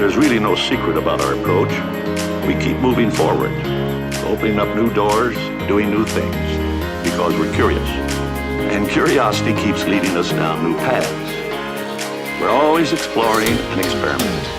There's really no secret about our approach. We keep moving forward, opening up new doors, doing new things, because we're curious. And curiosity keeps leading us down new paths. We're always exploring and experimenting.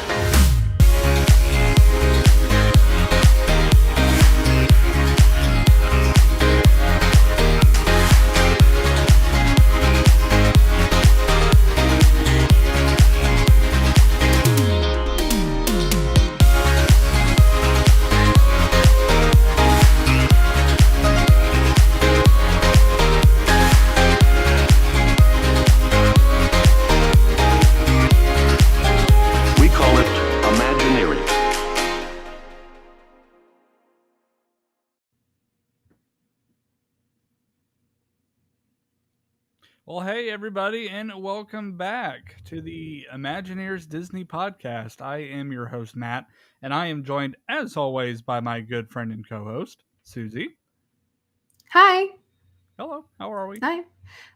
Well, hey, everybody, and welcome back to the ImagineEars Disney podcast. I am your host, Matt, and I am joined, as always, by my good friend and co-host, Susie. Hi. Hello, how are we? Hi.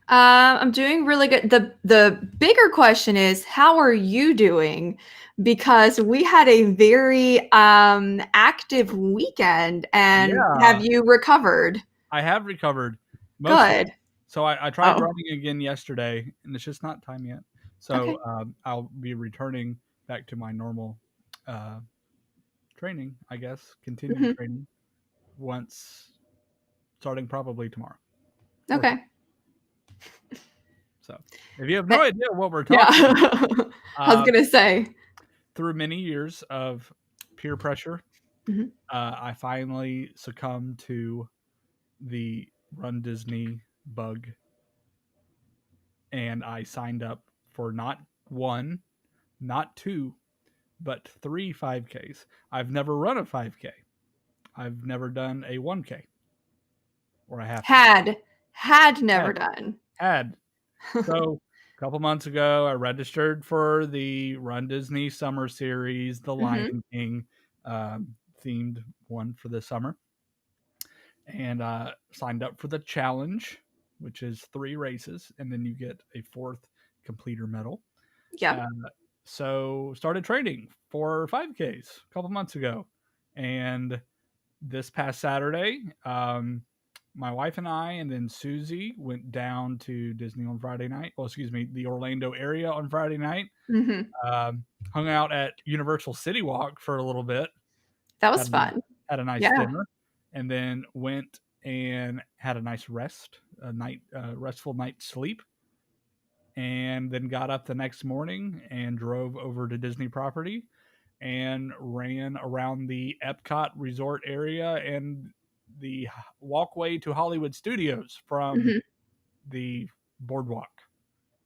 I'm doing really good. The bigger question is, how are you doing? Because we had a very active weekend, and have Yeah, you recovered? I have recovered mostly. Good. So I tried Oh, running again yesterday, and it's just not time yet. So okay. I'll be returning back to my normal uh, training, I guess, continued Hmm. training once starting probably tomorrow or Okay. so. If you have no Eh, idea what we're yeah. talking I was about, gonna say. through many years of peer pressure, Mhm. I finally succumbed to the Run Disney bug, and I signed up for not one, not two, but three 5Ks. I've never run a 5K. I've never done a 1K or a half K. Had never Had, done. had. So a couple months ago, I registered for the Run Disney Summer Series, the Hmm. Lion King themed one for the summer, and signed up for the challenge, which is 3 races, and then you get a fourth completer medal. Yep. Uh, so started training for 5Ks a couple months ago, and this past Saturday, my wife and I, and then Susie, went down to Disney on Friday night. Well, excuse me, the Orlando area on Friday night. Hmm. Um, Hung out at Universal City Walk for a little bit. That was Had a, fun. had a nice Yeah. dinner, and then went and had a nice restful night's sleep, and then got up the next morning and drove over to Disney property and ran around the Epcot resort area and the walkway to Hollywood Studios from Hmm. the boardwalk.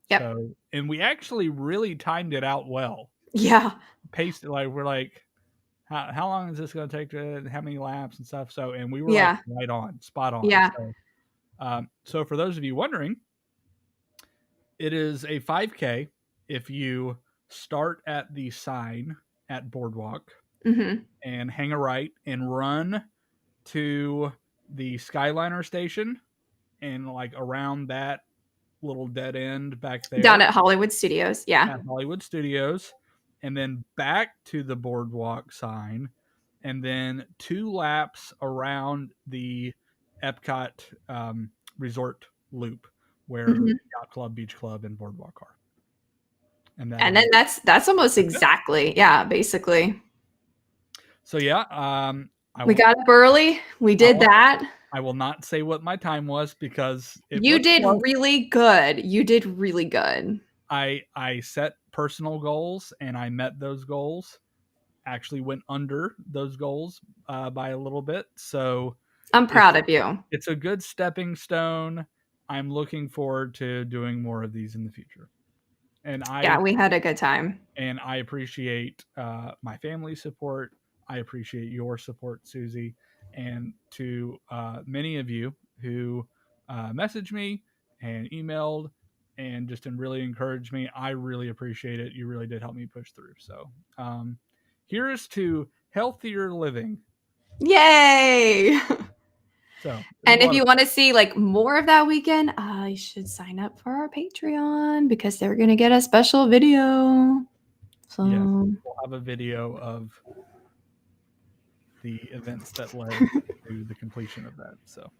Yep. So, and we actually really timed it out well. Yeah. Paced it like we're like, how long is this going to take to how many laps and stuff. So, and we were like Yeah. right on, spot on. Yeah. So for those of you wondering, it is a 5K if you start at the sign at Boardwalk Hmm. and hang a right and run to the Skyliner station and like around that little dead end back Down there at Hollywood Studios. Yeah. at Hollywood Studios, and then back to the Boardwalk sign, and then 2 laps around the Epcot resort loop where Hmm. Yacht Club, Beach Club, and Boardwalk are. And that And then is that's almost that's it. exactly, yeah, basically. So yeah, I We will got up early. We I did will that. I will not say what my time was because it You was did close. really good. You did really good. I set personal goals and I met those goals. Actually went under those goals by a little bit. So I'm it's proud of you. it's a good stepping stone. I'm looking forward to doing more of these in the future. And Yeah, I we had a good time. and I appreciate my family's support. I appreciate your support, Susie, and to many of you who messaged me and emailed and just really encouraged me. I really appreciate it. You really did help me push through. So, here's to healthier living. Yay! So, it was And a if lot of you fun. want to see like more of that weekend, you should sign up for our Patreon because they're gonna get a special video. Yes, So we'll have a video of the events that led to the completion of that. So,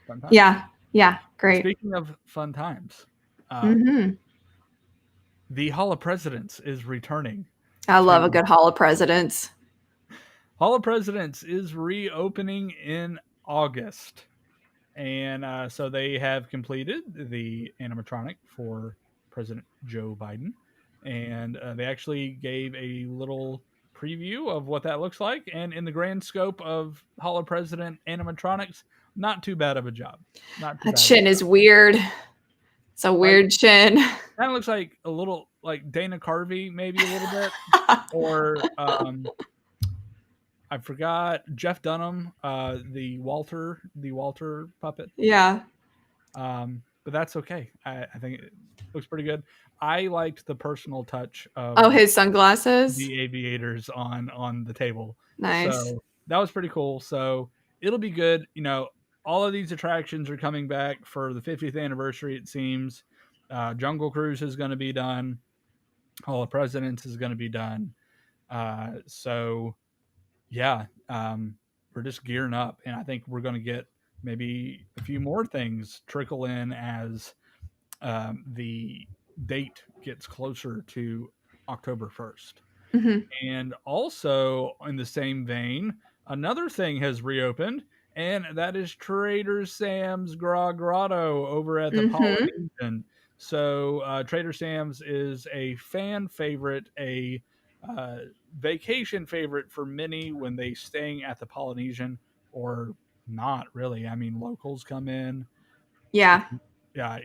fun times. yeah, yeah, great. Speaking of fun times, uh, Hmm. the Hall of Presidents is returning I love a to good Hall of Presidents. Hall of Presidents is reopening in August, and so they have completed the animatronic for President Joe Biden, and they actually gave a little preview of what that looks like. And in the grand scope of Hall of President animatronics, not too bad of a job. Not too That bad of a chin is job. weird. It's a Like weird chin. kind of looks like a little like Dana Carvey, maybe a little bit, or I forgot Jeff Dunham, the Walter puppet. Yeah. But that's okay. I think it looks pretty good. I liked the personal touch Oh, of his sunglasses. the aviators on the table, Nice. so that was pretty cool. So it'll be good. all of these attractions are coming back for the 50th anniversary, it seems. Jungle Cruise is going to be done. Hall of Presidents is going to be done. So, yeah, we're just gearing up. And I think we're going to get maybe a few more things trickle in as the date gets closer to October 1st. And also, in the same vein, another thing has reopened, and that is Trader Sam's Grotto over at the Polynesian. So, Trader Sam's is a fan favorite, a vacation favorite for many when they staying at the Polynesian, or not really. I mean, locals come in. Yeah. Yeah,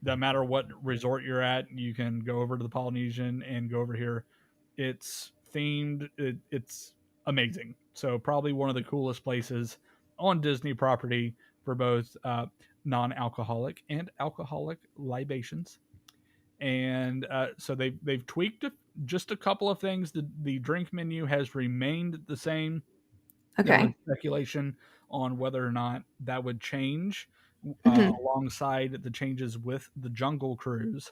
no matter what resort you're at, you can go over to the Polynesian and go over here. It's themed. It's amazing. So probably one of the coolest places on Disney property for both non-alcoholic and alcoholic libations. And so they've tweaked just a couple of things. The drink menu has remained the same. There was Okay. speculation on whether or not that would change alongside the changes with the Jungle Cruise.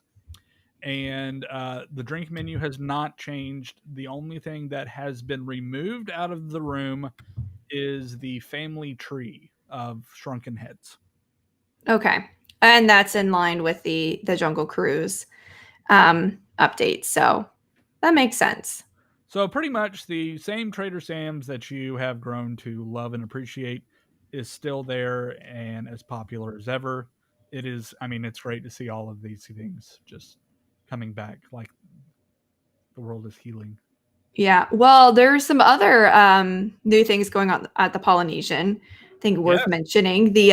And the drink menu has not changed. The only thing that has been removed out of the room is the family tree of shrunken heads. Okay. And that's in line with the Jungle Cruise update. So that makes sense. So pretty much the same Trader Sam's that you have grown to love and appreciate is still there and as popular as ever. It is, I mean, it's great to see all of these things just coming back, like the world is healing. Yeah. Well, there's some other new things going on at the Polynesian. I think worth mentioning the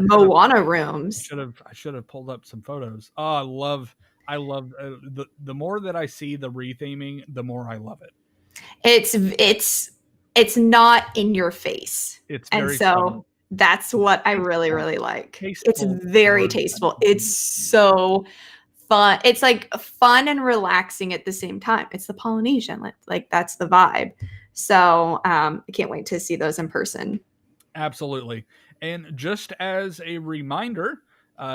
Moana rooms. I should have pulled up some photos. Oh, I love the more that I see the retheming, the more I love it. It's not in your face. It's and so fun. That's what I really, really like. Tasteful. It's very tasteful. It's so fun. It's like fun and relaxing at the same time. It's the Polynesian. Like that's the vibe. So I can't wait to see those in person. Absolutely. And just as a reminder,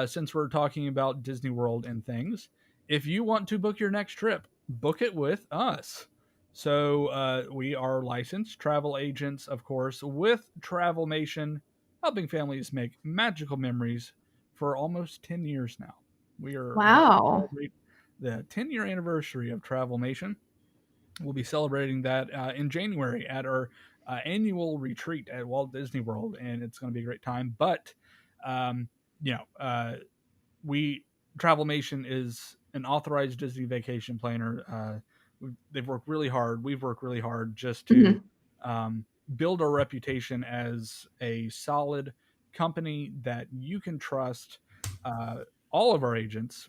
since we're talking about Disney World and things, if you want to book your next trip, book it with us. So we are licensed travel agents, of course, with Travelmation, helping families make magical memories for almost 10 years now. We are the 10-year anniversary of Travelmation. We'll be celebrating that in January at our annual retreat at Walt Disney World, and it's going to be a great time. But Travelmation is an authorized Disney vacation planner. They've worked really hard. We've worked really hard just to build our reputation as a solid company that you can trust. All of our agents,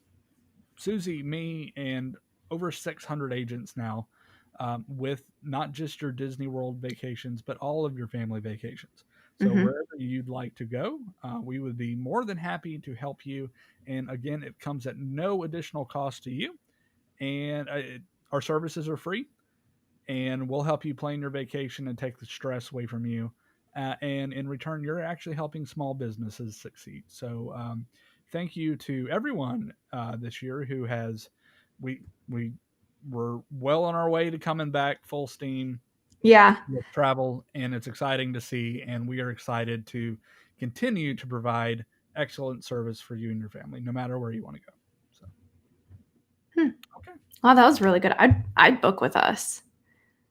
Susie, me, and over 600 agents now, with not just your Disney World vacations, but all of your family vacations. So wherever you'd like to go, we would be more than happy to help you. And again, it comes at no additional cost to you. And our services are free. And we'll help you plan your vacation and take the stress away from you. And in return, you're actually helping small businesses succeed. So thank you to everyone this year who has, we were well on our way to coming back full steam. Yeah. With travel, and it's exciting to see, and we are excited to continue to provide excellent service for you and your family, no matter where you want to go. So, okay. Oh, that was really good. I'd book with us.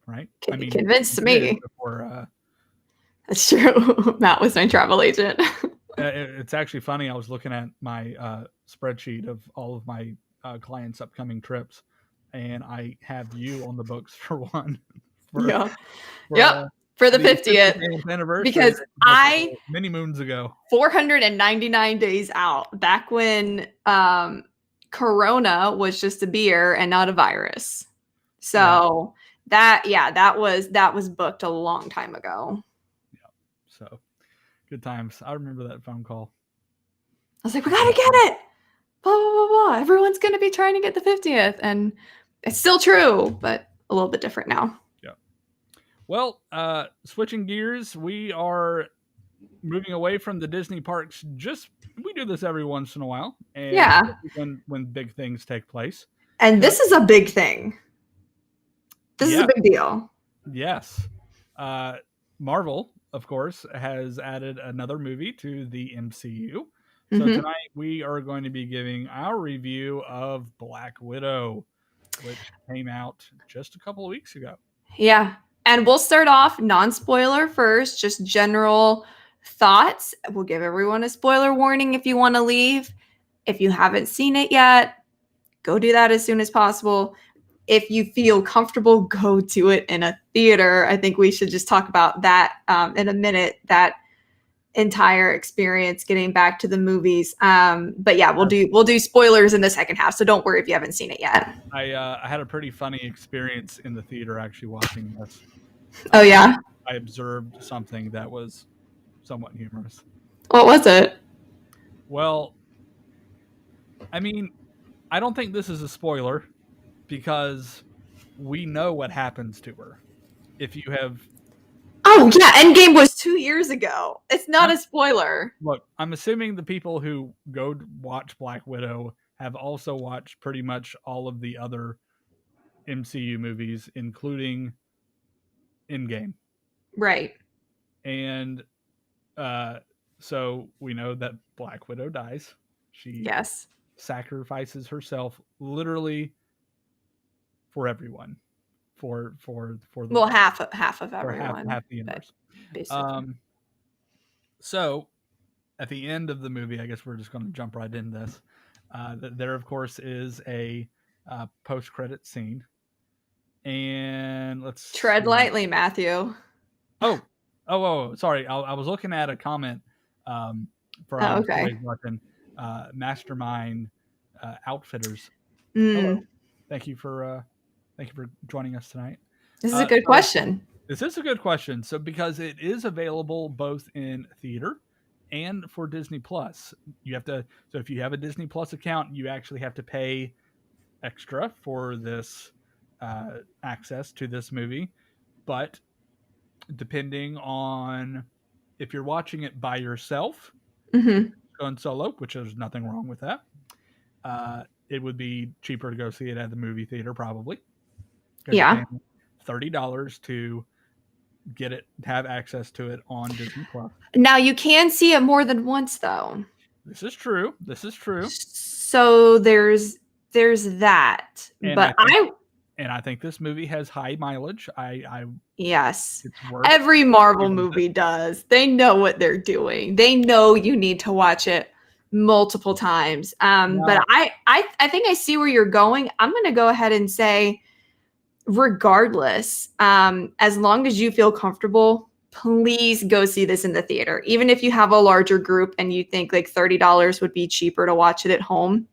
Right? Convinced me. Before, that's true. Matt was my travel agent. It's actually funny. I was looking at my spreadsheet of all of my clients' upcoming trips, and I have you on the books for one. For the 50th anniversary, because many moons ago, 499 days out, back when Corona was just a beer and not a virus. So that was booked a long time ago. Yeah. So good times. I remember that phone call. I was like, we gotta get it. Blah blah blah blah. Everyone's gonna be trying to get the 50th, and it's still true, but a little bit different now. Well, switching gears, we are moving away from the Disney parks, we do this every once in a while, and Yeah. when big things take place. And this is a big thing. This is a big deal. Yes. Marvel, of course, has added another movie to the MCU. So tonight we are going to be giving our review of Black Widow, which came out just a couple of weeks ago. Yeah. And we'll start off non-spoiler first, just general thoughts. We'll give everyone a spoiler warning if you want to leave. If you haven't seen it yet, go do that as soon as possible. If you feel comfortable, go to it in a theater. I think we should just talk about that in a minute, that entire experience getting back to the movies. But yeah, we'll do spoilers in the second half, so don't worry if you haven't seen it yet. I had a pretty funny experience in the theater actually watching this. Oh yeah? I observed something that was somewhat humorous. What was it? Well, I mean, I don't think this is a spoiler because we know what happens to her. If you have... Oh yeah, Endgame was 2 years ago. It's not a spoiler. Look, I'm assuming the people who go watch Black Widow have also watched pretty much all of the other MCU movies, including Endgame. Right. And so we know that Black Widow dies. She sacrifices herself literally for everyone. For the half of everyone. Half the universe. So at the end of the movie, I guess we're just going to jump right in this. There, of course, is a post-credit scene. And let's tread lightly, Matthew. Oh, sorry. I was looking at a comment from Mastermind Outfitters. Hello. Thank you for joining us tonight. This is a good question. This is a good question. So because it is available both in theater and for Disney Plus, so if you have a Disney Plus account, you actually have to pay extra for this access to this movie. But depending on if you're watching it by yourself, going solo, which there's nothing wrong with that, it would be cheaper to go see it at the movie theater, probably. Yeah. $30 to have access to it on Disney Plus. Now you can see it more than once, though. This is true. So there's that. And I think this movie has high mileage. Yes. Every Marvel movie does. They know what they're doing. They know you need to watch it multiple times. But I think I see where you're going. I'm going to go ahead and say, regardless, as long as you feel comfortable, please go see this in the theater. Even if you have a larger group and you think like $30 would be cheaper to watch it at home,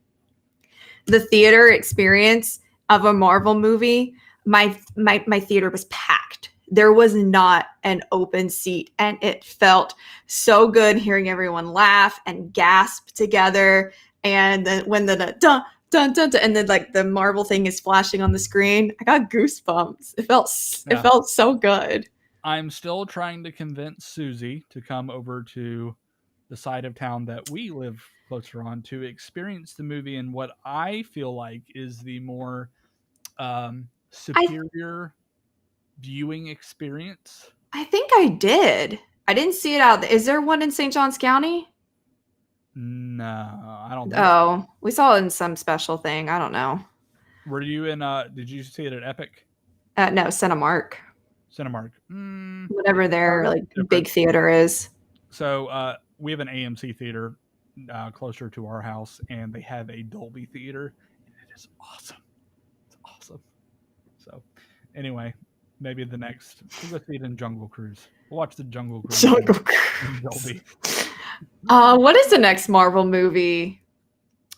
the theater experience of a Marvel movie, my theater was packed. There was not an open seat, and it felt so good hearing everyone laugh and gasp together. And then when the dun dun dun, and then like the Marvel thing is flashing on the screen, I got goosebumps. It felt so good. I'm still trying to convince Susie to come over to the side of town that we live closer on to experience the movie in what I feel like is the more superior viewing experience. I think I did. I didn't see it out. Is there one in St. Johns County? No, I don't think so. We saw it in some special thing. I don't know. Were you in did you see it at Epic? No, Cinemark. Whatever their big theater is. So we have an AMC theater closer to our house, and they have a Dolby theater, and it is awesome. It's awesome. So anyway, maybe we'll go see it in Jungle Cruise. We'll watch the Jungle Cruise. Dolby. What is the next Marvel movie?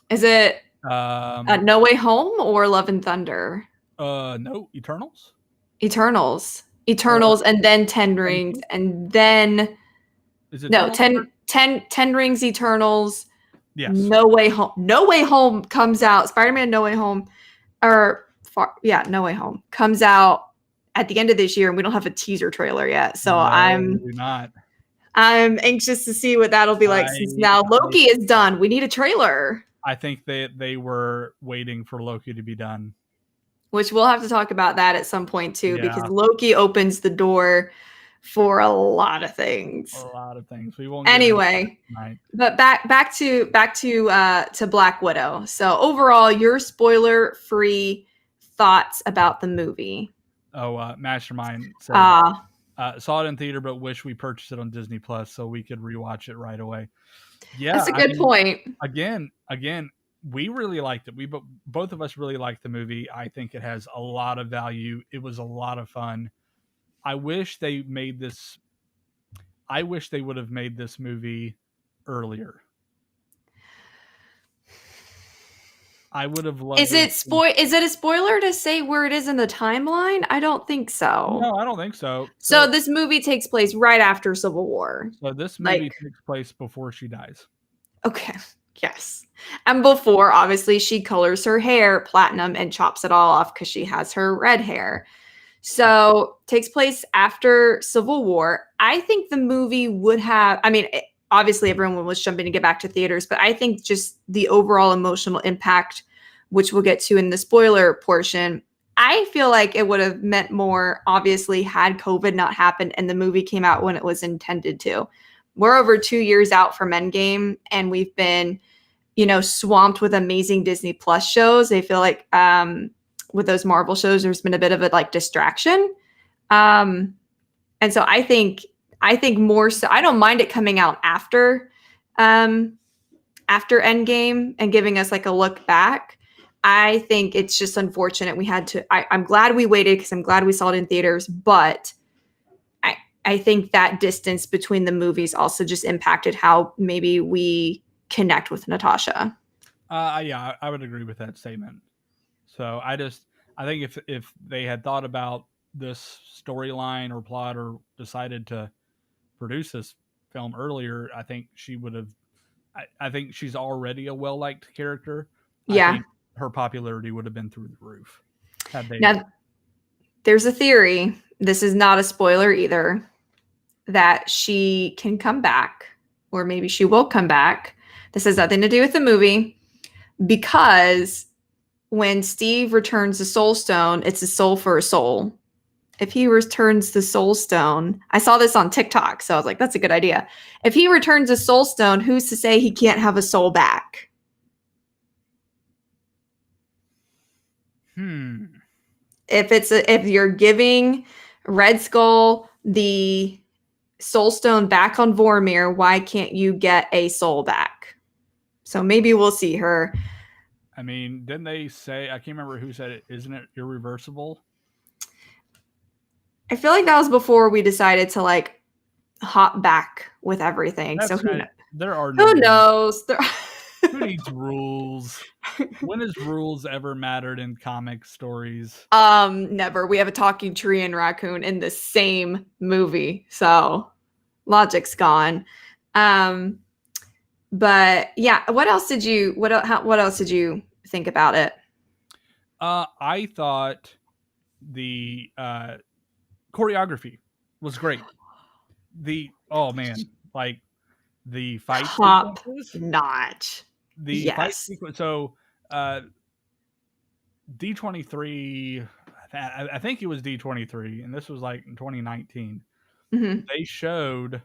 Is it No Way Home or Love and Thunder? No, Eternals, and then 10 Rings, and then is it 10 Rings, Eternals. Yes. No Way Home comes out. Spider-Man No Way Home, No Way Home comes out at the end of this year, and we don't have a teaser trailer yet. So no, we do not. I'm anxious to see what that'll be like since now Loki is done. We need a trailer. I think they were waiting for Loki to be done. Which we'll have to talk about that at some point too, because Loki opens the door for a lot of things. A lot of things. We won't. Anyway, but back to Black Widow. So overall, your spoiler-free thoughts about the movie. Oh, Mastermind said, saw it in theater, but wish we purchased it on Disney Plus so we could rewatch it right away. Yeah, that's a good point. Again, we really liked it. Both of us really liked the movie. I think it has a lot of value. It was a lot of fun. I wish they would have made this movie earlier. I would have loved. Is it a spoiler to say where it is in the timeline? I don't think so. No, I don't think so. So this movie takes place right after Civil War. So this movie takes place before she dies. Okay. Yes. And before, obviously, she colors her hair platinum and chops it all off because she has her red hair. So takes place after Civil War. I think the movie would have, obviously everyone was jumping to get back to theaters, but I think just the overall emotional impact, which we'll get to in the spoiler portion, I feel like it would have meant more, obviously, had COVID not happened and the movie came out when it was intended to. We're over 2 years out from Endgame, and we've been, swamped with amazing Disney Plus shows. I feel like with those Marvel shows, there's been a bit of a distraction. And so I think more so, I don't mind it coming out after Endgame and giving us a look back. I think it's just unfortunate we had to, I'm glad we waited because I'm glad we saw it in theaters, but I think that distance between the movies also just impacted how maybe we connect with Natasha. Yeah, I would agree with that statement. So I think if they had thought about this storyline or plot or decided to produce this film earlier, I think she would have. I think she's already a well-liked character. Yeah, I think her popularity would have been through the roof. Now, there's a theory. This is not a spoiler either, that she can come back, or maybe she will come back. This has nothing to do with the movie, because when Steve returns the Soul Stone, it's a soul for a soul. If he returns the Soul Stone, I saw this on TikTok, so I was like, that's a good idea. If he returns a Soul Stone, who's to say he can't have a soul back? If you're giving Red Skull the Soul Stone back on Vormir, why can't you get a soul back? So maybe we'll see her. Didn't they say, I can't remember who said it, isn't it irreversible? I feel like that was before we decided to hop back with everything. That's so who knows? Who Who needs rules? When has rules ever mattered in comic stories? Never. We have a talking tree and raccoon in the same movie, so logic's gone. But yeah, what else did you think about it? I thought the choreography was great. The fight sequences, notch. Fight sequence. So D23, I think it was D23, and this was in 2019. Mm-hmm. They showed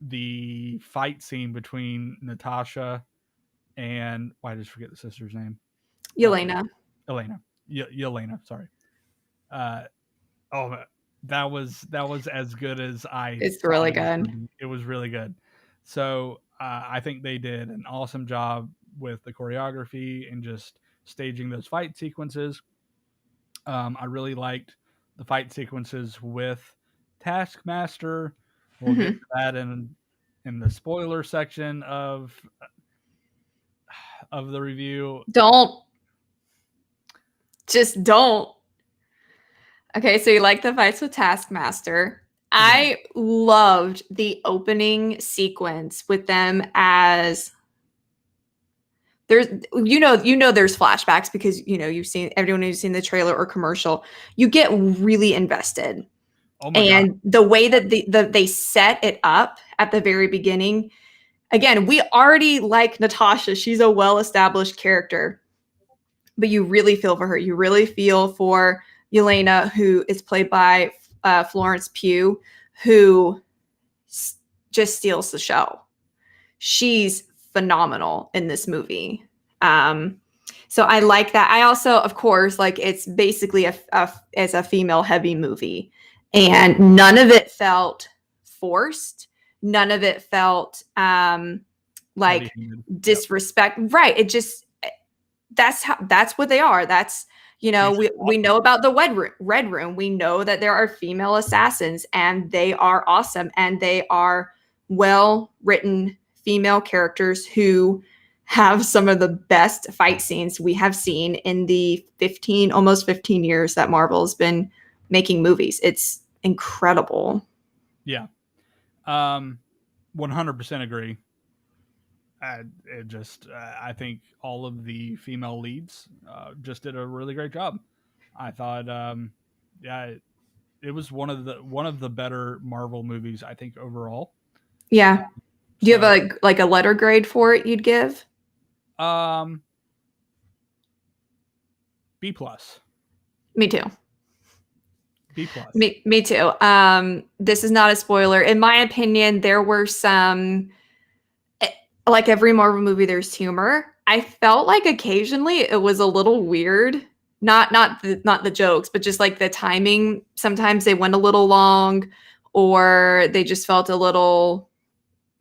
the fight scene between Natasha and I just forget the sister's name. Yelena. Yelena. Sorry. That was as good as I. It's really good. It was really good. So I think they did an awesome job with the choreography and just staging those fight sequences. I really liked the fight sequences with Taskmaster. We'll get to that in the spoiler section of the review. Just don't. Okay, so you like the fights with Taskmaster. Yeah. I loved the opening sequence with them as there's there's flashbacks because you've seen everyone who's seen the trailer or commercial. You get really invested. Oh my And God. the way that they set it up at the very beginning, again, we already like Natasha. She's a well-established character, but you really feel for her. You really feel for Yelena, who is played by Florence Pugh, who just steals the show. She's phenomenal in this movie. So I like that. I also, of course, like it's basically as a female heavy movie, and none of it felt forced. None of it felt like disrespect. Yep. Right. It just, that's what they are. That's, we know about the Red Room. We know that there are female assassins, and they are awesome, and they are well written female characters who have some of the best fight scenes we have seen in the almost 15 years that Marvel's been making movies. It's incredible. Yeah. 100% agree. I think all of the female leads just did a really great job. I thought, it was one of the better Marvel movies, I think, overall. Yeah. Do you have a letter grade for it you'd give? B+. Me too. B+. Me too. This is not a spoiler. In my opinion, there were some, like every Marvel movie, there's humor. I felt like occasionally it was a little weird. Not the jokes, but just like the timing. Sometimes they went a little long, or they just felt a little.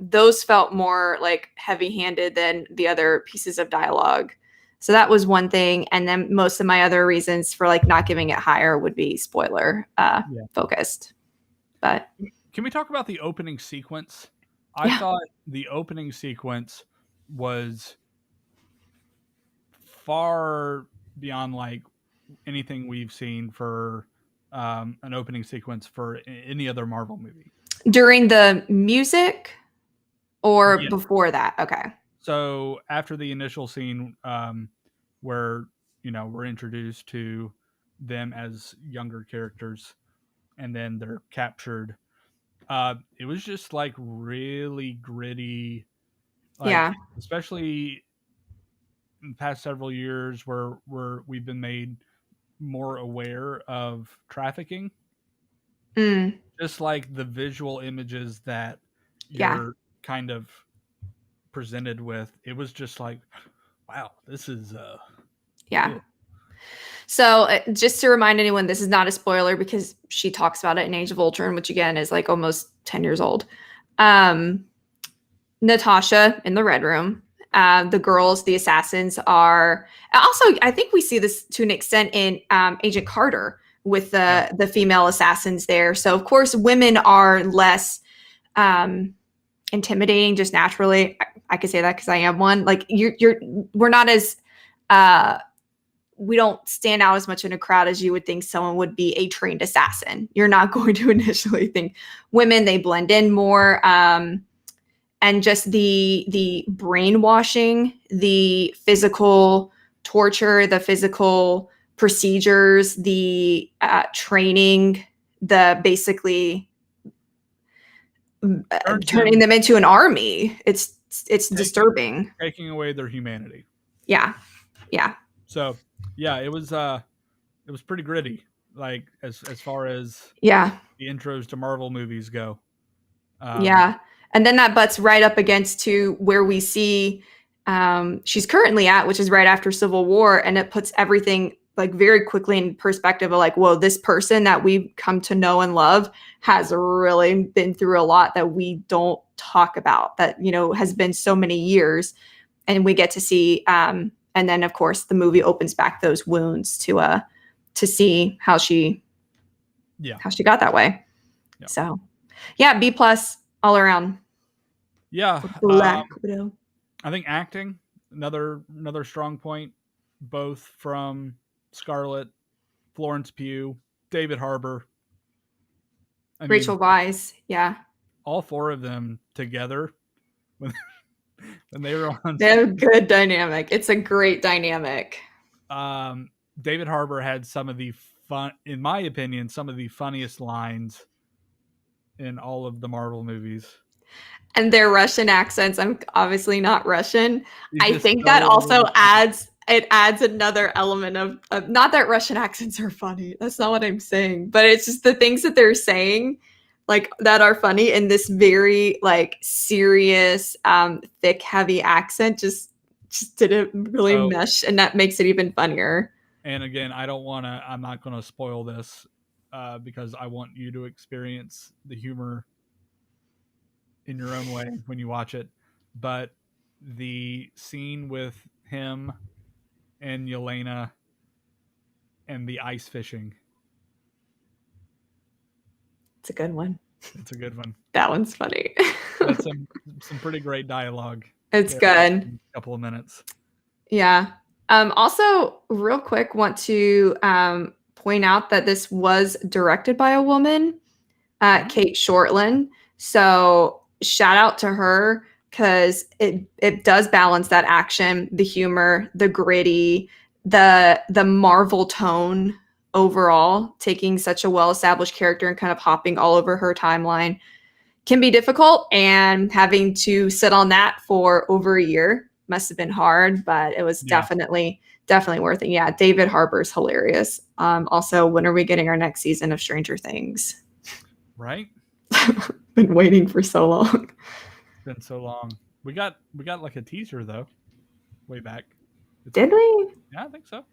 Those felt more like heavy-handed than the other pieces of dialogue. So that was one thing. And then most of my other reasons for like not giving it higher would be spoiler focused. But can we talk about the opening sequence? I thought the opening sequence was far beyond like anything we've seen for an opening sequence for any other Marvel movie. During the music or before that? Okay. So after the initial scene where, we're introduced to them as younger characters and then they're captured, it was just like really gritty. Like, especially in the past several years where we've been made more aware of trafficking. Just like the visual images that you're kind of presented with, it was just like, wow, this is cool. So just to remind anyone, this is not a spoiler because she talks about it in Age of Ultron, which again is like almost 10 years old. Natasha in the Red Room, the girls, the assassins are also, I think we see this to an extent in Agent Carter with the female assassins there. So of course women are less intimidating just naturally. I could say that because I am one. Like we're not as we don't stand out as much in a crowd as you would think someone would be a trained assassin. You're not going to initially think women, they blend in more. And just the brainwashing, the physical torture, the physical procedures, the training, the basically turning them into an army. It's disturbing. Taking away their humanity. Yeah. So it was pretty gritty, like as far as the intros to Marvel movies go. And then that butts right up against to where we see she's currently at, which is right after Civil War, and it puts everything like very quickly in perspective of like, whoa, this person that we've come to know and love has really been through a lot that we don't talk about, that has been so many years, and we get to see and then of course the movie opens back those wounds to see how she got that way. So B+ all around. Black Widow. I think acting, another strong point, both from Scarlett, Florence Pugh, David Harbour, Rachel Weisz. All four of them together when they were on. They have a good dynamic. It's a great dynamic. David Harbour had some of the fun, in my opinion, some of the funniest lines in all of the Marvel movies. And their Russian accents. I'm obviously not Russian. He's I just think that so- also adds another element of not that Russian accents are funny. That's not what I'm saying, but it's just the things that they're saying like that are funny in this very like serious, thick, heavy accent just didn't really So- mesh, and that makes it even funnier. And again, I'm not gonna spoil this because I want you to experience the humor in your own way when you watch it. But the scene with him and Yelena and the ice fishing, It's a good one. it's a good one. That one's funny. That's some pretty great dialogue. It's there good. in a couple of minutes. Yeah. Also, real quick, want to point out that this was directed by a woman, Kate Shortland. So shout out to her because it does balance that action, the humor, the gritty, the Marvel tone overall. Taking such a well-established character and kind of hopping all over her timeline can be difficult, and having to sit on that for over a year must have been hard, but it was definitely worth it. Yeah, David Harbour's hilarious. Also, when are we getting our next season of Stranger Things? Right? Been waiting for so long. It's been so long. We got like a teaser though, way back. Did we? Yeah, I think so.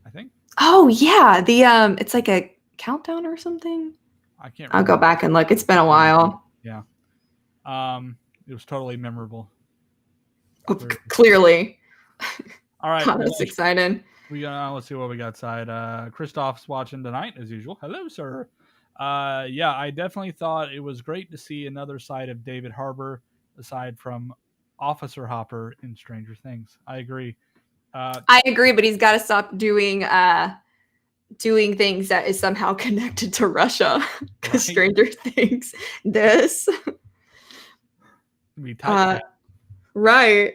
I think. Oh yeah, the it's like a countdown or something. I can't I'll remember. go back and look. It's been a while. Yeah. It was totally memorable. Clearly. All right. God, that's exciting. Let's see what we got side. Christoph's watching tonight as usual. Hello, sir. Yeah, I definitely thought it was great to see another side of David Harbour aside from Officer Hopper in Stranger Things. I agree. I agree, but he's got to stop doing things that is somehow connected to Russia. Because Right. Stranger Things, this. Be tight. Right.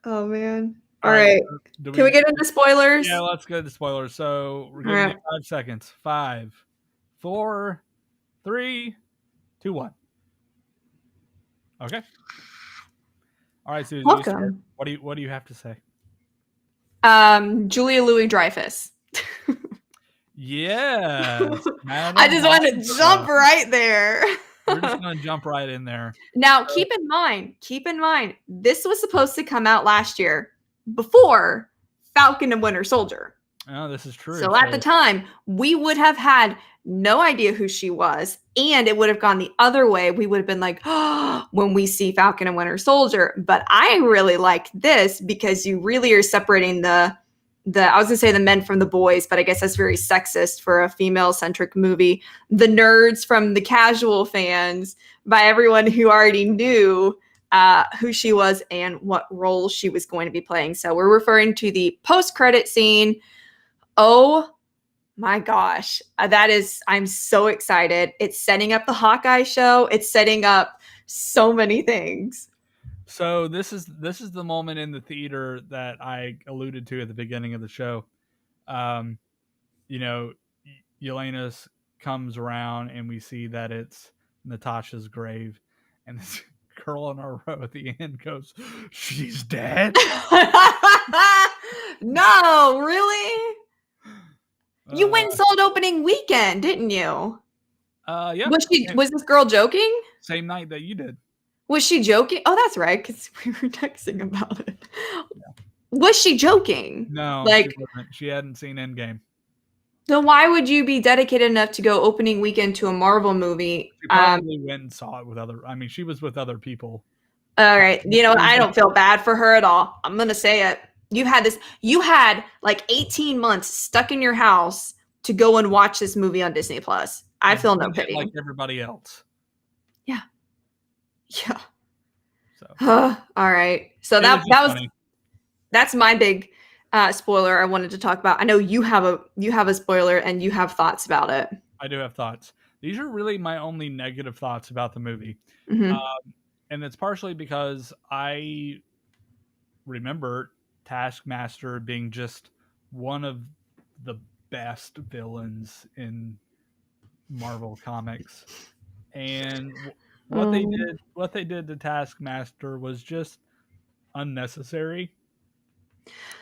Oh man. All right. right. Can we get into spoilers? Yeah, let's go to spoilers. So we're giving you 5 seconds. 5, 4, 3, 2, 1. Okay. All right, Susie. Welcome. What do you have to say? Julia Louis-Dreyfus. Yes. I just wanted to jump right there. We're just gonna jump right in there. Now, keep in mind, this was supposed to come out last year before Falcon and Winter Soldier. Oh, this is true. So at the time, we would have had no idea who she was, and it would have gone the other way. We would have been like, oh, when we see Falcon and Winter Soldier. But I really liked this because you really are separating the I was gonna say the men from the boys, but I guess that's very sexist for a female-centric movie. The nerds from the casual fans by everyone who already knew who she was and what role she was going to be playing. So we're referring to the post-credit scene. Oh my gosh, I'm so excited. It's setting up the Hawkeye show. It's setting up so many things. So this is the moment in the theater that I alluded to at the beginning of the show. Yelena comes around and we see that it's Natasha's grave, and this girl on our row at the end goes, "She's dead." No, really? You went and saw it opening weekend, didn't you? Yeah. Was this girl joking? Same night that you did. Was she joking? Oh, that's right, because we were texting about it. Yeah. Was she joking? No, like she hadn't seen Endgame. Then why would you be dedicated enough to go opening weekend to a Marvel movie? She probably went and saw it with she was with other people. All right. I don't feel bad for her at all. I'm going to say it. You had like 18 months stuck in your house to go and watch this movie on Disney Plus. I feel no pity. Like everybody else. Yeah. Yeah. So. All right. So that's my big spoiler I wanted to talk about. I know you have a spoiler and you have thoughts about it. I do have thoughts. These are really my only negative thoughts about the movie. Mm-hmm. And it's partially because I remember Taskmaster being just one of the best villains in Marvel Comics. and Um, what they did to Taskmaster was just unnecessary.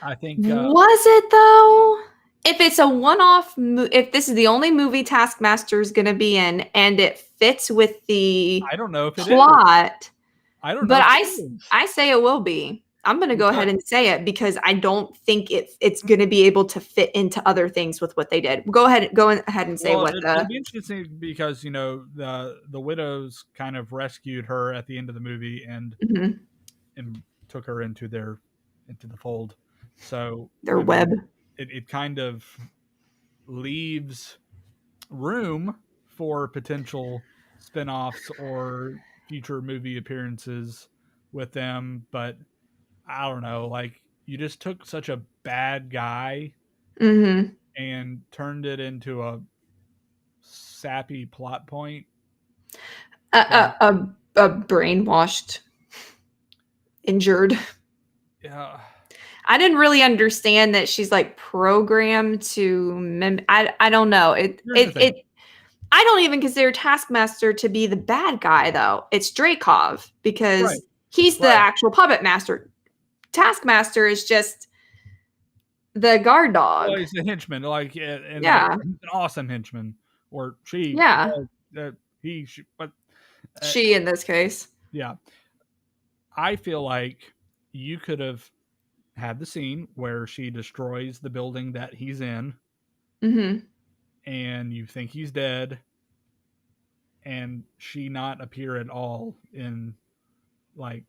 I think Was it though? If it's a one-off, if this is the only movie Taskmaster is going to be in, and it fits with the I don't know if it is. plot, I don't know but if I, it is. I say it will be. I'm going to go ahead and say it because I don't think it's going to be able to fit into other things with what they did. Go ahead and say Well, what it'll be interesting because the widows kind of rescued her at the end of the movie and Mhm. took her into the fold. So Their I web. mean, it kind of leaves room for potential spin-offs or future movie appearances with them, but I don't know, like you just took such a bad guy Mm-hmm. and turned it into a sappy plot point. A brainwashed, injured. Yeah. I didn't really understand that she's like programmed to I don't know. Here's the thing. I don't even consider Taskmaster to be the bad guy though. It's Dreykov because Right. he's the Right. actual puppet master. Taskmaster is just the guard dog. Well, he's a henchman, like, and Yeah. like he's an awesome henchman, or she. Yeah. But She in this case. yeah, I feel like you could have had the scene where she destroys the building that he's in, Mm-hmm. and you think he's dead, and she not appear at all in like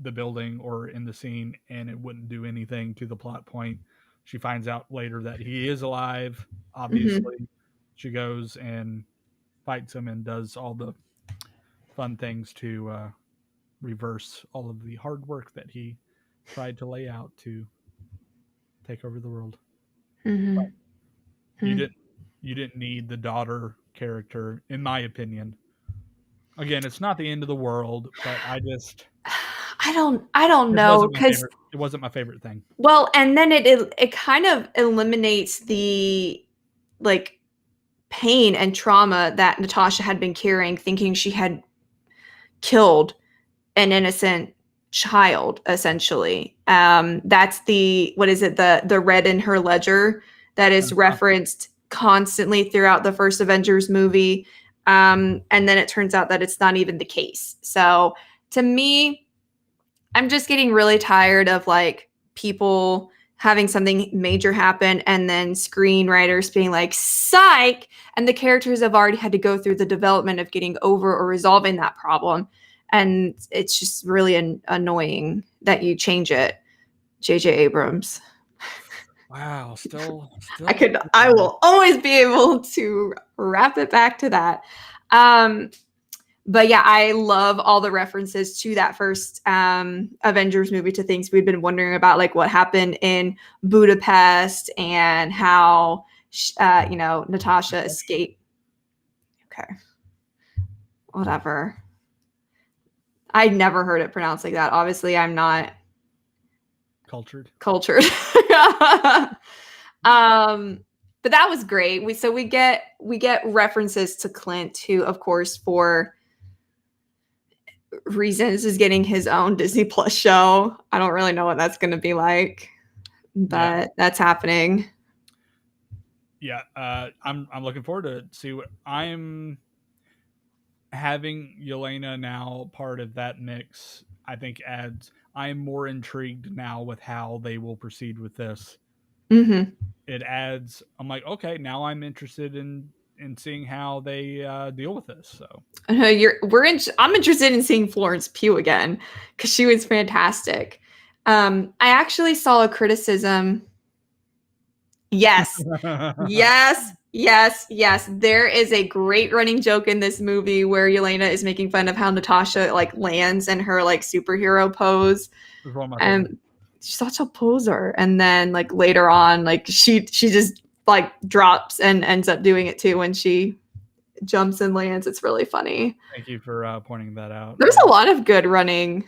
the building or in the scene, and it wouldn't do anything to the plot point. She finds out later that he is alive. Obviously, she goes and fights him and does all the fun things to reverse all of the hard work that he tried to lay out to take over the world. Mm-hmm. But you didn't need the daughter character, in my opinion. Again, it's not the end of the world, but I don't know because it wasn't my favorite thing. well, and then it kind of eliminates the like pain and trauma that Natasha had been carrying, thinking she had killed an innocent child, essentially. That's the what is it, the red in her ledger that is referenced constantly throughout the first Avengers movie. And then it turns out that it's not even the case. So to me, I'm just getting really tired of like people having something major happen and then screenwriters being like, psych, and the characters have already had to go through the development of getting over or resolving that problem. And it's just really annoying that you change it, J.J. Abrams. Wow, still I will always be able to wrap it back to that. But yeah, I love all the references to that first Avengers movie, to things we've been wondering about, like what happened in Budapest and how, Natasha escaped. Okay. Whatever. I never heard it pronounced like that. Obviously, I'm not cultured. But that was great. We get references to Clint, who, of course, for reasons is getting his own Disney Plus show. I don't really know what that's going to be like, but that's happening. Yeah, I'm looking forward to see what I'm having. Yelena now part of that mix, I think adds. I'm more intrigued now with how they will proceed with this. Mm-hmm. It adds. I'm like, okay, now I'm interested in seeing how they deal with this. So I'm interested in seeing Florence Pugh again because she was fantastic. I actually saw a criticism. Yes. Yes. There is a great running joke in this movie where Yelena is making fun of how Natasha like lands in her like superhero pose. And she's such a poser. And then like later on, like she just like drops and ends up doing it too when she jumps and lands. It's really funny. Thank you for pointing that out. There's a lot of good running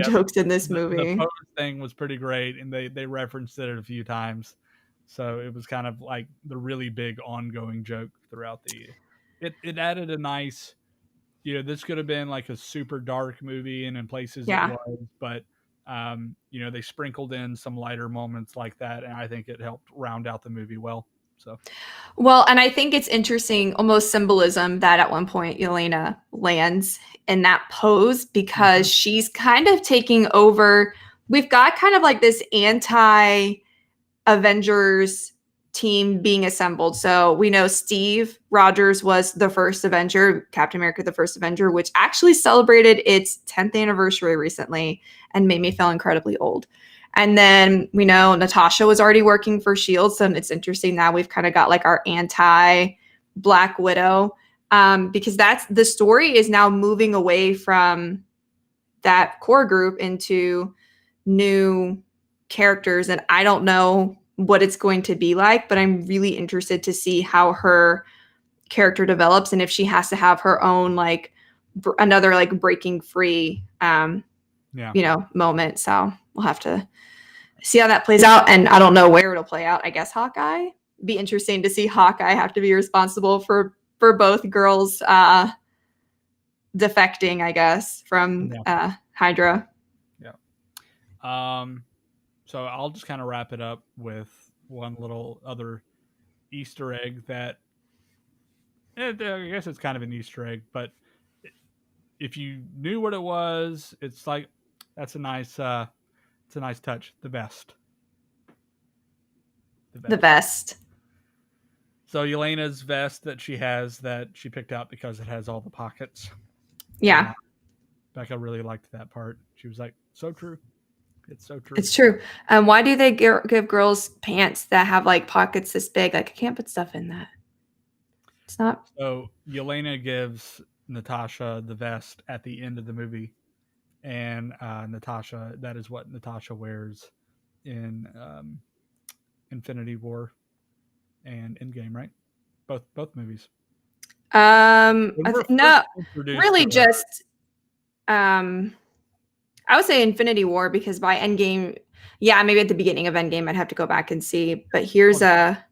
jokes in this movie. The pose thing was pretty great, and they referenced it a few times. So it was kind of like the really big ongoing joke throughout it added a nice this could have been like a super dark movie, and in places Yeah. it was, but they sprinkled in some lighter moments like that, and I think it helped round out the movie well. So, Well, and I think it's interesting, almost symbolism that at one point Elena lands in that pose because she's kind of taking over. We've got kind of like this anti-Avengers team being assembled. So we know Steve Rogers was the first Avenger, Captain America, the first Avenger, which actually celebrated its 10th anniversary recently and made me feel incredibly old. And then we know Natasha was already working for S.H.I.E.L.D. So it's interesting now we've kind of got like our anti-Black Widow because that's the story is now moving away from that core group into new characters. And I don't know what it's going to be like, but I'm really interested to see how her character develops and if she has to have her own like another like breaking free moment. So we'll have to see how that plays out, and I don't know where it'll play out. I guess Hawkeye. Be interesting to see Hawkeye have to be responsible for both girls defecting, I guess, from Hydra. Yeah. So I'll just kind of wrap it up with one little other Easter egg that I guess it's kind of an Easter egg, but if you knew what it was, it's like that's a nice touch. The vest. The vest. So Yelena's vest that she has that she picked out because it has all the pockets. Yeah. Becca really liked that part. She was like, so true. It's so true. It's true. Why do they give girls pants that have like pockets this big? Like I can't put stuff in that. It's not. So Yelena gives Natasha the vest at the end of the movie. And Natasha, that is what Natasha wears in Infinity War and Endgame, right? Both movies. No, really just I would say Infinity War because by Endgame, yeah, maybe at the beginning of Endgame I'd have to go back and see. But here's a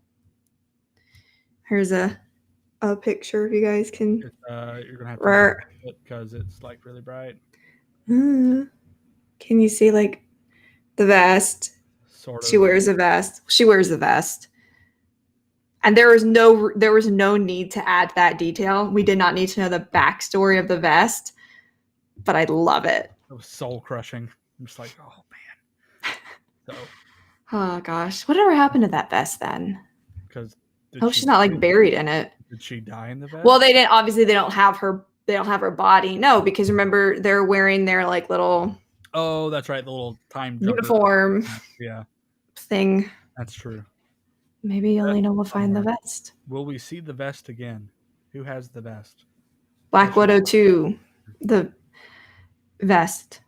picture if you guys can. You're gonna have to it because it's like really bright. Can you see like the vest? Sort of. She wears a vest. She wears the vest. And there was no need to add that detail. We did not need to know the backstory of the vest, but I love it. It was soul crushing. I'm just like, oh man. So. Oh gosh, whatever happened to that vest then? Because she's not like buried in it. Did she die in the vest? Well, they didn't. Obviously, they don't have her body. No, because remember they're wearing their like little. Oh, that's right. The little time uniform. Yeah. Thing. That's true. Maybe Yelena will find the vest. Will we see the vest again? Who has the vest? Black Widow 2. The vest.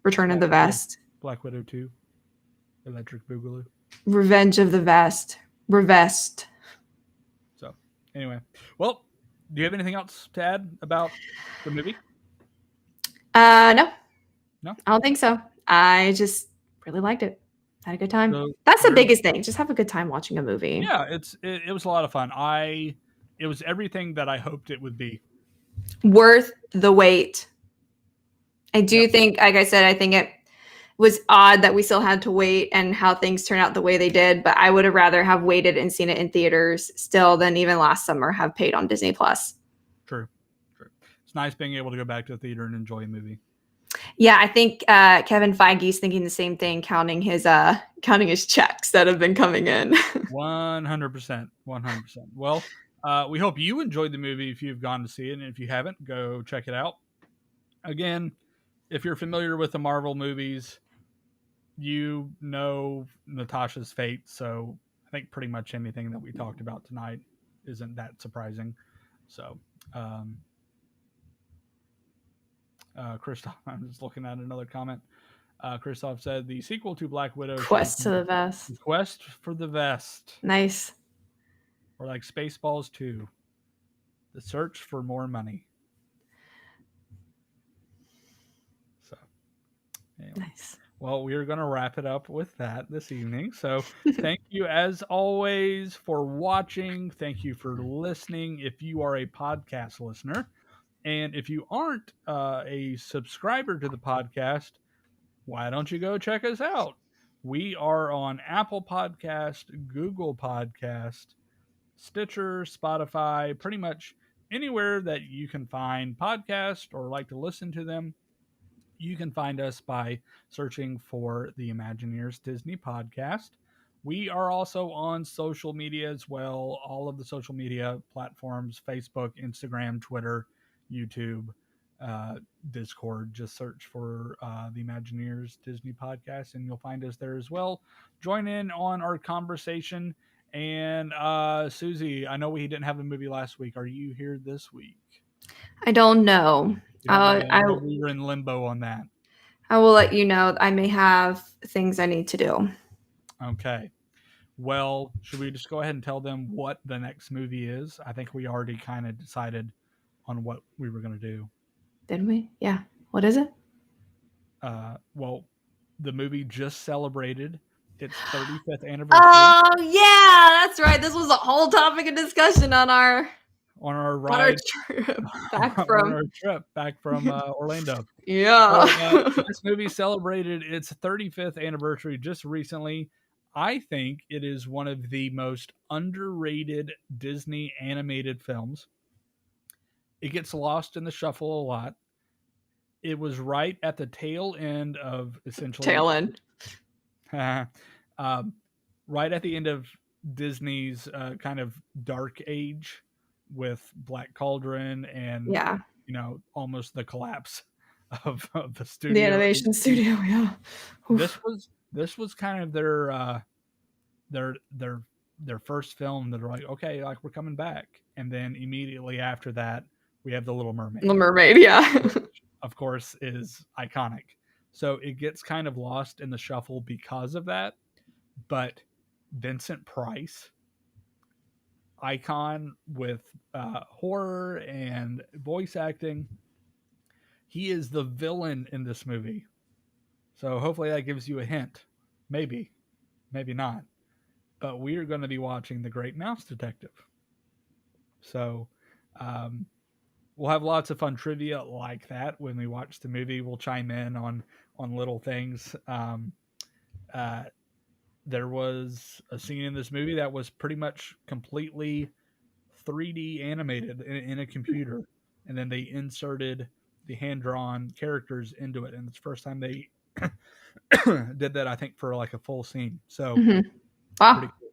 Return of the Vest. Black Widow 2. Electric Boogaloo. Revenge of the Vest. Revest. So, anyway. Well, do you have anything else to add about the movie? No. No? I don't think so. I just really liked it. Had a good time. So that's the biggest thing. Just have a good time watching a movie. Yeah, it was a lot of fun. It was everything that I hoped it would be. Worth the wait. I do think, like I said, I think it was odd that we still had to wait and how things turned out the way they did. But I would have rather have waited and seen it in theaters still than even last summer have paid on Disney Plus. True. It's nice being able to go back to the theater and enjoy a movie. Yeah, I think Kevin Feige's thinking the same thing, counting his checks that have been coming in. 100%. Well, we hope you enjoyed the movie if you've gone to see it, and if you haven't, go check it out. Again, if you're familiar with the Marvel movies, you know Natasha's fate, so I think pretty much anything that we talked about tonight isn't that surprising. So, Christoph, I'm just looking at another comment. Christoph said the sequel to Black Widow. Quest to the Vest. Quest for the Vest. Nice. Or like Spaceballs 2. The Search for More Money. So, anyway. Nice. Well, we are going to wrap it up with that this evening. So thank you, as always, for watching. Thank you for listening. If you are a podcast listener, And if you aren't a subscriber to the podcast, why don't you go check us out? We are on Apple Podcast, Google Podcast, Stitcher, Spotify, pretty much anywhere that you can find podcasts or like to listen to them. You can find us by searching for the ImagineEars Disney podcast. We are also on social media as well, all of the social media platforms, Facebook, Instagram, Twitter, YouTube, Discord. Just search for the ImagineEars Disney podcast and you'll find us there as well. Join in on our conversation. And Susie, I know we didn't have a movie last week. Are you here this week? I don't know. I know we were in limbo on that. I will let you know. I may have things I need to do. Okay. Well, should we just go ahead and tell them what the next movie is? I think we already kind of decided on what we were going to do. Didn't we? Yeah. What is it? Well, the movie just celebrated its 35th anniversary. Oh, yeah, that's right. This was a whole topic of discussion on our ride trip back from Orlando. Yeah. So, this movie celebrated its 35th anniversary just recently. I think it is one of the most underrated Disney animated films. It gets lost in the shuffle a lot. It was right at the tail end of essentially right at the end of Disney's kind of dark age with Black Cauldron and almost the collapse of the studio. The animation studio, yeah. This was kind of their first film that are like, okay, like we're coming back. And then immediately after that, we have The Little Mermaid. The Mermaid, yeah. Which, of course, is iconic. So it gets kind of lost in the shuffle because of that. But Vincent Price, icon with horror and voice acting, he is the villain in this movie. So hopefully that gives you a hint. Maybe not. But we are going to be watching The Great Mouse Detective. So we'll have lots of fun trivia like that when we watch the movie. We'll chime in on little things. There was a scene in this movie that was pretty much completely 3D animated in a computer. And then they inserted the hand-drawn characters into it. And it's the first time they did that, I think, for like a full scene. So, wow. Pretty cool.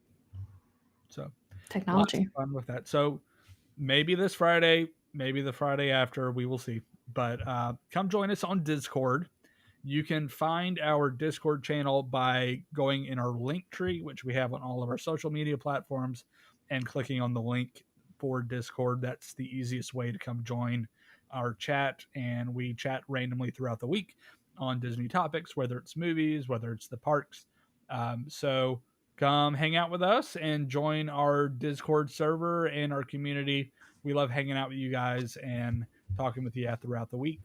So, technology. Fun with that. So, maybe this Friday, maybe the Friday after, we will see. But come join us on Discord. You can find our Discord channel by going in our link tree, which we have on all of our social media platforms, and clicking on the link for Discord. That's the easiest way to come join our chat. And we chat randomly throughout the week on Disney topics, whether it's movies, whether it's the parks. So come hang out with us and join our Discord server and our community. We love hanging out with you guys and talking with you throughout the week.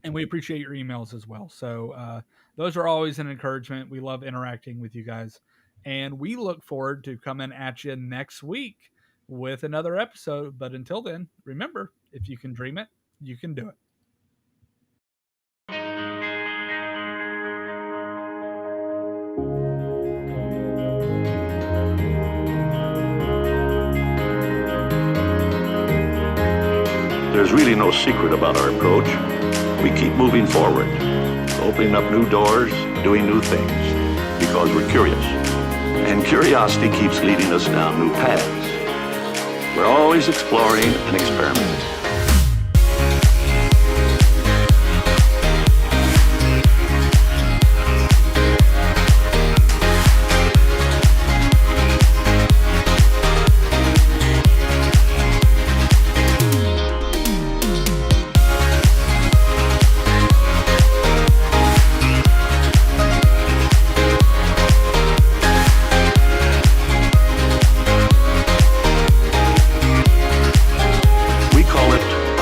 And we appreciate your emails as well. So those are always an encouragement. We love interacting with you guys. And we look forward to coming at you next week with another episode. But until then, remember, if you can dream it, you can do it. There's really no secret about our approach. We keep moving forward, opening up new doors, doing new things, because we're curious. And curiosity keeps leading us down new paths. We're always exploring and experimenting.